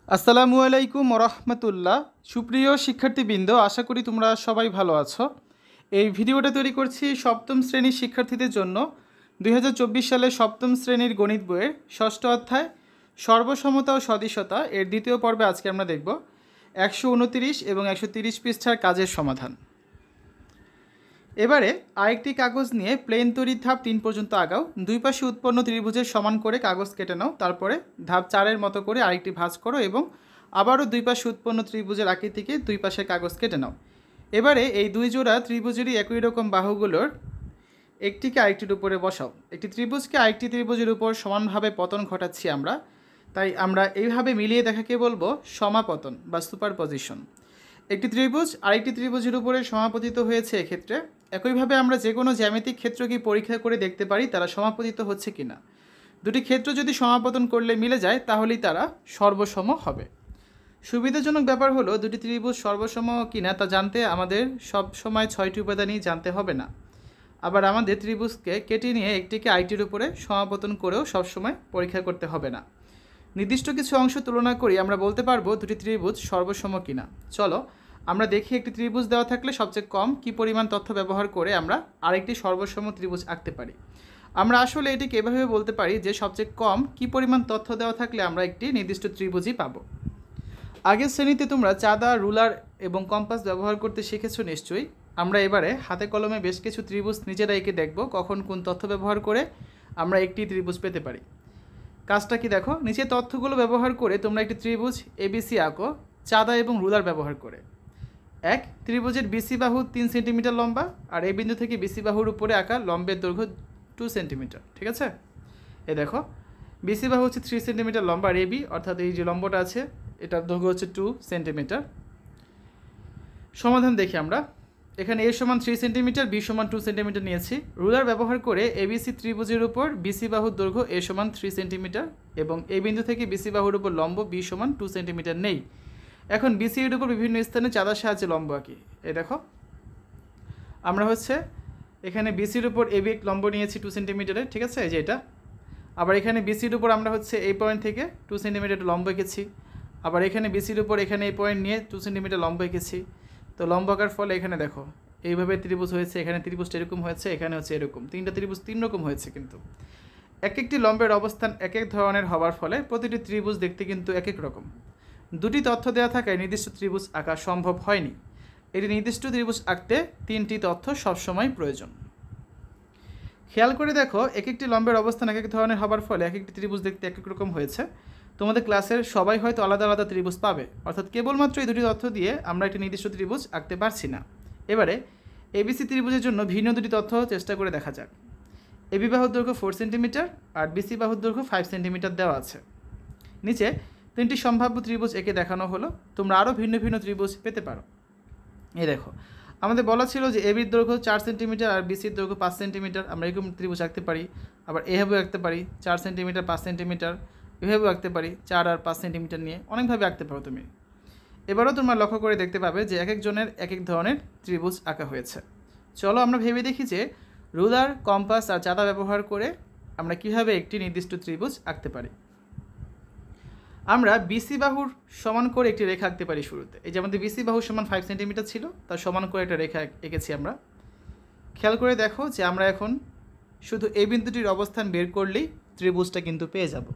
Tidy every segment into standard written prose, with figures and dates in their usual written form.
আসসালামু আলাইকুম রহমতুল্লাহ। সুপ্রিয় শিক্ষার্থীবৃন্দ, আশা করি তোমরা সবাই ভালো আছো। এই ভিডিওটা তৈরি করছি সপ্তম শ্রেণীর শিক্ষার্থীদের জন্য। 2024 সালে সপ্তম শ্রেণীর গণিত বইয়ের ষষ্ঠ অধ্যায় সর্বসমতা ও সদিশতা এর দ্বিতীয় পর্বে আজকে আমরা দেখব 129 এবং 130 পৃষ্ঠার কাজের সমাধান। এবারে আরেকটি কাগজ নিয়ে প্লেন তৈরির ধাপ 3 পর্যন্ত আগাও। দুই পাশে উৎপন্ন ত্রিভুজের সমান করে কাগজ কেটে নাও। তারপরে ধাপ 4-এর মতো করে আরেকটি ভাঁজ করো এবং আবারও দুই পাশে উৎপন্ন ত্রিভুজের আকৃতিকে দুই পাশে কাগজ কেটে নাও। এবারে এই দুই জোড়া ত্রিভুজেরই একই রকম বাহুগুলোর একটিকে আরেকটির উপরে বসাও। একটি ত্রিভুজকে আরেকটি ত্রিভুজের উপর সমানভাবে পতন ঘটাচ্ছি আমরা, তাই আমরা এইভাবে মিলিয়ে দেখাকে বলবো সমাপতন বা সুপারপজিশন। একটি ত্রিভুজ আরেকটি ত্রিভুজের উপরে সমাপতিত হয়েছে। এক্ষেত্রে একইভাবে আমরা যে কোনো জ্যামিতিক ক্ষেত্রকে পরীক্ষা করে দেখতে পারি তারা সমাপতিত হচ্ছে কিনা। দুটি ক্ষেত্র যদি সমাপতন করলে মিলে যায় তাহলেই তারা সর্বসম হবে। সুবিধাজনক ব্যাপার হলো দুটি ত্রিভুজ সর্বসম কিনা তা জানতে আমাদের সব সময় 6টি উপাদানই জানতে হবে না। আবার আমাদের ত্রিভুজকে কেটে নিয়ে একটিকে আরেকটির উপরে সমাপতন করেও সবসময় পরীক্ষা করতে হবে না। নির্দিষ্ট কিছু অংশ তুলনা করি আমরা বলতে পারবো দুটি ত্রিভুজ সর্বসম কিনা। চলো আমরা দেখি একটি ত্রিভুজ দেওয়া থাকলে সবচেয়ে কম কী পরিমাণ তথ্য ব্যবহার করে আমরা আরেকটি সর্বসম ত্রিভুজ আঁকতে পারি। আমরা আসলে এটিকে এভাবে বলতে পারি যে সবচেয়ে কম কী পরিমাণ তথ্য দেওয়া থাকলে আমরা একটি নির্দিষ্ট ত্রিভুজই পাবো। আগের শ্রেণীতে তোমরা চাঁদা, রুলার এবং কম্পাস ব্যবহার করতে শিখেছো নিশ্চয়ই। আমরা এবারে হাতে কলমে বেশ কিছু ত্রিভুজ নিজেরা এঁকে দেখব কখন কোন তথ্য ব্যবহার করে আমরা একটি ত্রিভুজ পেতে পারি। কাজটা কি দেখো, নিচে তথ্যগুলো ব্যবহার করে তোমরা একটি ত্রিভুজ এবিসি আঁকো চাঁদা এবং রুলার ব্যবহার করে। এক, ত্রিভুজের বিসি বাহু 3 সেন্টিমিটার লম্বা আর এই বিন্দু থেকে বিসি বাহুর উপরে আঁকা লম্বের দৈর্ঘ্য 2 সেন্টিমিটার। ঠিক আছে, এই দেখো বিসি বাহু হচ্ছে 3 সেন্টিমিটার লম্বা আর এবি অর্থাৎ এই যে লম্বটা আছে এটার দৈর্ঘ্য হচ্ছে 2 সেন্টিমিটার। সমাধান দেখি আমরা। এখানে এ সমান 3 সেন্টিমিটার, বি সমান 2 সেন্টিমিটার নিয়েছি। রুলার ব্যবহার করে এবিসি ত্রিভুজের উপর বিসি বাহুর দৈর্ঘ্য এ সমান 3 সেন্টিমিটার এবং এই বিন্দু থেকে বিসি বাহুর উপর লম্ব বি সমান 2 সেন্টিমিটার নেই। এখন বিসি এর উপর বিভিন্ন স্থানে চাঁদার সাহায্যে লম্ব আঁকি। এই দেখো আমরা হচ্ছে এখানে বিসির উপর এবি লম্ব নিয়েছি 2 সেন্টিমিটারের। ঠিক আছে, এই যে এটা। আবার এখানে বিসির উপর আমরা হচ্ছে এই পয়েন্ট থেকে 2 সেন্টিমিটার লম্ব এঁকেছি। আবার এখানে বিসির উপর এখানে এই পয়েন্ট নিয়ে 2 সেন্টিমিটার লম্ব এঁকেছি। তো লম্ব আঁকার ফলে এখানে দেখো এইভাবে ত্রিভুজ হয়েছে। এখানে ত্রিভুজটা এরকম হয়েছে, এখানে হচ্ছে এরকম। তিনটা ত্রিভুজ তিন রকম হয়েছে, কিন্তু এক একটি লম্বের অবস্থান এক এক ধরনের হওয়ার ফলে প্রতিটি ত্রিভুজ দেখতে কিন্তু এক এক রকম। দুটি তথ্য দেওয়া থাকায় নির্দিষ্ট ত্রিভুজ আঁকা সম্ভব হয়নি। এটি নির্দিষ্ট ত্রিভুজ আঁকতে 3টি তথ্য সবসময় প্রয়োজন। খেয়াল করে দেখো এক একটি লম্বের অবস্থান এক এক ধরনের হওয়ার ফলে এক একটি ত্রিভুজ দেখতে এক এক রকম হয়েছে। তোমাদের ক্লাসের সবাই হয়তো আলাদা আলাদা ত্রিভুজ পাবে, অর্থাৎ কেবলমাত্র এই দুটি তথ্য দিয়ে আমরা একটি নির্দিষ্ট ত্রিভুজ আঁকতে পারছি না। এবারে এবিসি ত্রিভুজের জন্য ভিন্ন দুটি তথ্য চেষ্টা করে দেখা যাক। এবি বাহুর দৈর্ঘ্য 4 সেন্টিমিটার আর বিসি বাহুর দৈর্ঘ্য 5 সেন্টিমিটার দেওয়া আছে। নিচে 3টি সম্ভাব্য ত্রিভুজ এঁকে দেখানো হলো। তোমরা আরও ভিন্ন ভিন্ন ত্রিভুজ পেতে পারো। এই দেখো আমাদের বলা ছিল যে এবির দৈর্ঘ্য 4 সেন্টিমিটার আর বিসির দৈর্ঘ্য 5 সেন্টিমিটার। আমরা এরকম ত্রিভুজ আঁকতে পারি। আবার এভাবেও আঁকতে পারি 4 সেন্টিমিটার 5 সেন্টিমিটার। এভাবেও আঁকতে পারি 4 আর 5 সেন্টিমিটার নিয়ে। অনেকভাবে আঁকতে পারো তুমি। এবারও তোমরা লক্ষ্য করে দেখতে পাবে যে এক একজনের এক এক ধরনের ত্রিভুজ আঁকা হয়েছে। চলো আমরা ভেবে দেখি যে রুলার, কম্পাস আর চাঁদা ব্যবহার করে আমরা কীভাবে একটি নির্দিষ্ট ত্রিভুজ আঁকতে পারি। আমরা বিসি বাহুর সমান করে একটি রেখা আঁকতে পারি শুরুতে। এই যে আমাদের বিসি বাহু সমান 5 সেন্টিমিটার ছিল, তার সমান করে একটা রেখা এঁকেছি আমরা। খেয়াল করে দেখো যে আমরা এখন শুধু এই বিন্দুটির অবস্থান বের করলেই ত্রিভুজটা কিন্তু পেয়ে যাব।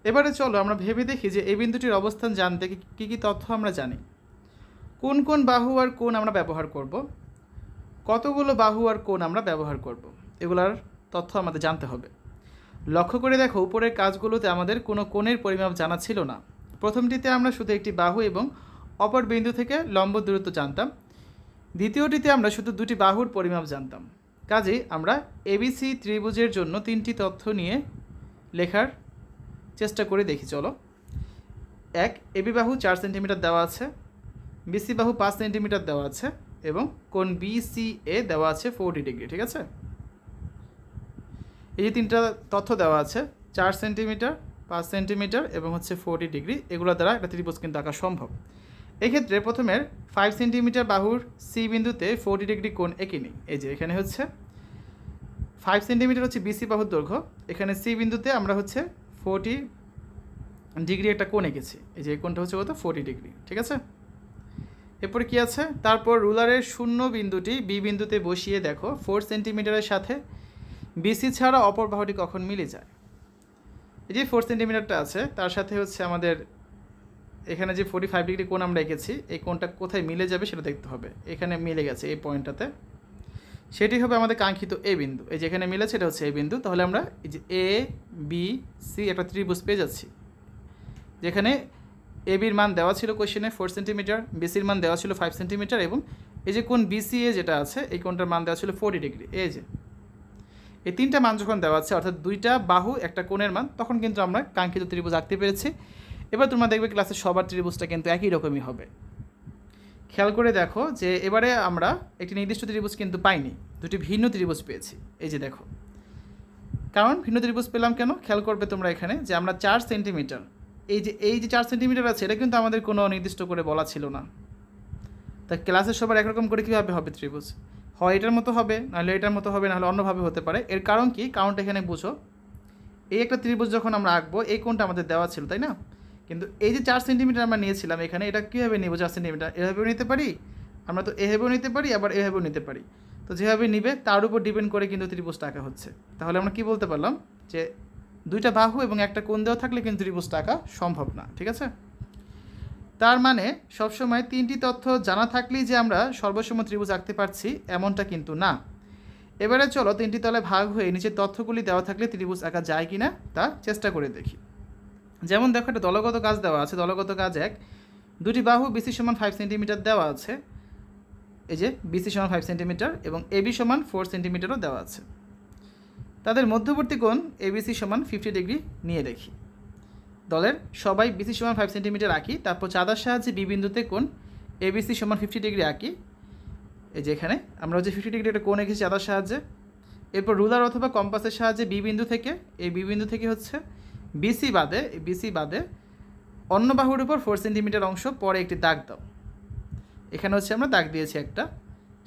এবারে চলো আমরা ভেবে দেখি যে এই বিন্দুটির অবস্থান জানতে কী কী তথ্য আমরা জানি। কোন কোন বাহু আর কোণ আমরা ব্যবহার করব, কতগুলো বাহু আর কোণ আমরা ব্যবহার করব, এগুলার তথ্য আমাদের জানতে হবে। লক্ষ্য করে দেখো উপরের কাজগুলোতে আমাদের কোনো কোণের পরিমাপ জানা ছিল না। প্রথমটিতে আমরা শুধু একটি বাহু এবং অপর বিন্দু থেকে লম্ব দূরত্ব জানতাম। দ্বিতীয়টিতে আমরা শুধু দুটি বাহুর পরিমাপ জানতাম। কাজেই আমরা এবিসি ত্রিভুজের জন্য 3টি তথ্য নিয়ে লেখার চেষ্টা করে দেখি। চলো। 1, এবি বাহু 4 সেন্টিমিটার দেওয়া আছে, বিসি বাহু 5 সেন্টিমিটার দেওয়া আছে এবং কোণ বিসিএ দেওয়া আছে 40 ডিগ্রি। ঠিক আছে, এই যে 3টা তথ্য দেওয়া আছে 4 সেন্টিমিটার, 5 সেন্টিমিটার এবং হচ্ছে 40 ডিগ্রি, এগুলো দ্বারা একটা ত্রিভুজ কিন্তু আঁকা সম্ভব। এক্ষেত্রে প্রথমের 5 সেন্টিমিটার বাহুর সি বিন্দুতে 40 ডিগ্রি কোণ এঁকে নিই। এই যে এখানে হচ্ছে 5 সেন্টিমিটার হচ্ছে বিসি বাহুর দৈর্ঘ্য, এখানে সি বিন্দুতে আমরা হচ্ছে ডিগ্রি একটা কোণ এঁকেছি। এই যে এই কোণটা হচ্ছে কত 40 ডিগ্রি, ঠিক আছে। এরপরে কি আছে, তারপর রুলারের শূন্য বিন্দুটি বি বিন্দুতে বসিয়ে দেখো 4 সেন্টিমিটারের সাথে বিসি ছাড়া অপর বাহুটি কখন মিলে যায়। এই যে 4 সেন্টিমিটারটা আছে তার সাথে হচ্ছে আমাদের এখানে যে 45 ডিগ্রি কোণ আমরা এঁকেছি এই কোণটা কোথায় মিলে যাবে সেটা দেখতে হবে। এখানে মিলে গেছে এই পয়েন্টটাতে, সেটি হবে আমাদের কাঙ্ক্ষিত এ বিন্দু। এই যেখানে মিলেছে এটা হচ্ছে এ বিন্দু। তাহলে আমরা এই যে এ বি সি একটা ত্রিভুজ পেয়ে যাচ্ছি, যেখানে এ বির মান দেওয়া ছিল কোশ্চেনে 4 সেন্টিমিটার, বিসির মান দেওয়া ছিল 5 সেন্টিমিটার এবং এই যে কোণ বিসিএ যেটা আছে এই কোণটার মান দেওয়া ছিল 40 ডিগ্রি। এই যে এই তিনটা মান যখন দেওয়া আছে অর্থাৎ দুইটা বাহু একটা কোণের মান, তখন কিন্তু আমরা কাঙ্ক্ষিত ত্রিভুজ আঁকতে পেরেছি। এবার তোমরা দেখবে ক্লাসের সবার ত্রিভুজটা কিন্তু একই রকমই হবে। খেয়াল করে দেখো যে এবারে আমরা একটি নির্দিষ্ট ত্রিভুজ কিন্তু পাইনি, দুটি ভিন্ন ত্রিভুজ পেয়েছি। এই যে দেখো, কারণ ভিন্ন ত্রিভুজ পেলাম কেন, খেয়াল করবে তোমরা এখানে যে আমরা 4 সেন্টিমিটার, এই যে 4 সেন্টিমিটার আছে এটা কিন্তু আমাদের কোনো নির্দিষ্ট করে বলা ছিল না। তা ক্লাসের সবার একরকম করে কীভাবে হবে ত্রিভুজ, হয় এটার মতো হবে, নাহলে এটার মতো হবে, নাহলে অন্যভাবে হতে পারে। এর কারণ কি, কারণটা এখানে বুঝো। এই একটা ত্রিভুজ যখন আমরা আঁকবো এই কোণটা আমাদের দেওয়া ছিল, তাই না? কিন্তু এই যে 4 সেন্টিমিটার আমরা নিয়েছিলাম এখানে, এটা কীভাবে নেব 4 সেন্টিমিটার, এভাবেও নিতে পারি, আমরা তো এভাবেও নিতে পারি, আবার এভাবেও নিতে পারি। তো যেভাবে নিবে তার উপর ডিপেন্ড করে কিন্তু ত্রিভুজটা আঁকা হচ্ছে। তাহলে আমরা কি বলতে পারলাম যে দুইটা বাহু এবং একটা কোণ দেওয়া থাকলে কিন্তু ত্রিভুজটা আঁকা সম্ভব না, ঠিক আছে। তার মানে সবসময় তিনটি তথ্য জানা থাকলেই যে আমরা সর্বসম ত্রিভুজ আঁকতে পারছি এমনটা কিন্তু না। এবারে চলো তিনটি তলে ভাগ হয়ে নিচের তথ্যগুলি দেওয়া থাকলে ত্রিভুজ আঁকা যায় কি না তা চেষ্টা করে দেখি। যেমন দেখো একটা দলগত কাজ দেওয়া আছে, দলগত কাজ 1, দুটি বাহু বিসি সমান 5 সেন্টিমিটার দেওয়া আছে। এই যে বিসি সমান 5 সেন্টিমিটার এবং এবি সমান 4 সেন্টিমিটারও দেওয়া আছে। তাদের মধ্যবর্তী কোণ এবিসি সমান 50 ডিগ্রি নিয়ে দেখি। দলের সবাই বিসি সমান 5 সেন্টিমিটার আঁকি, তারপর চাঁদার সাহায্যে বি বিন্দুতে কোণ এবিসি সমান 50 ডিগ্রি আঁকি। এই যে এখানে আমরা হচ্ছে 50 ডিগ্রি একটা কোণ এঁকেছি চাঁদার সাহায্যে। এরপর রুলার অথবা কম্পাসের সাহায্যে বি বিন্দু থেকে, এই বি বিন্দু থেকে হচ্ছে বিসি বাদে অন্য বাহুর উপর 4 সেন্টিমিটার অংশ পরে একটি দাগ দাও। এখানে হচ্ছে আমরা দাগ দিয়েছি একটা,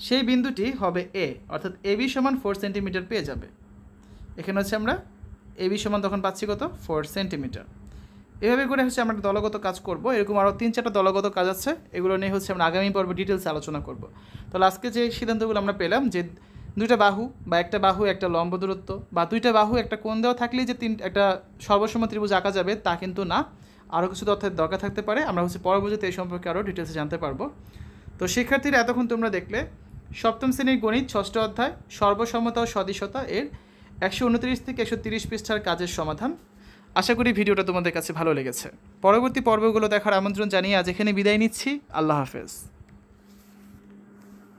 সেই বিন্দুটি হবে এ, অর্থাৎ এবি সমান 4 সেন্টিমিটার পেয়ে যাবে। এখানে হচ্ছে আমরা এবি সমান তখন পাচ্ছি কত 4 সেন্টিমিটার। এভাবে করে হচ্ছে আমরা একটা দলগত কাজ করব। এরকম আরও 3-4টা দলগত কাজ আছে, এগুলো নিয়ে হচ্ছে আমরা আগামী পর্বে ডিটেলসে আলোচনা করব। তাহলে আজকে যে সিদ্ধান্তগুলো আমরা পেলাম যে দুইটা বাহু বা একটা বাহু একটা লম্ব দূরত্ব বা দুইটা বাহু একটা কোণ দেওয়া থাকলেই যে একটা সর্বসম ত্রিভুজ আঁকা যাবে তা কিন্তু না, আরও কিছু তথ্যের দরকার থাকতে পারে। আমরা হচ্ছে পরবর্তীতে এই সম্পর্কে আরও ডিটেলসে জানতে পারবো। তো শিক্ষার্থীরা এতক্ষণ তোমরা দেখলে সপ্তম শ্রেণীর গণিত 6ষ্ঠ অধ্যায় সর্বসমতা ও সদিশতা এর 129 থেকে 130 পৃষ্ঠার কাজের সমাধান। আশা করি ভিডিওটা তোমাদের কাছে ভালো লেগেছে। পরবর্তী পর্বগুলো দেখার আমন্ত্রণ জানিয়ে আজ এখানে বিদায় নিচ্ছি। আল্লাহ হাফেজ।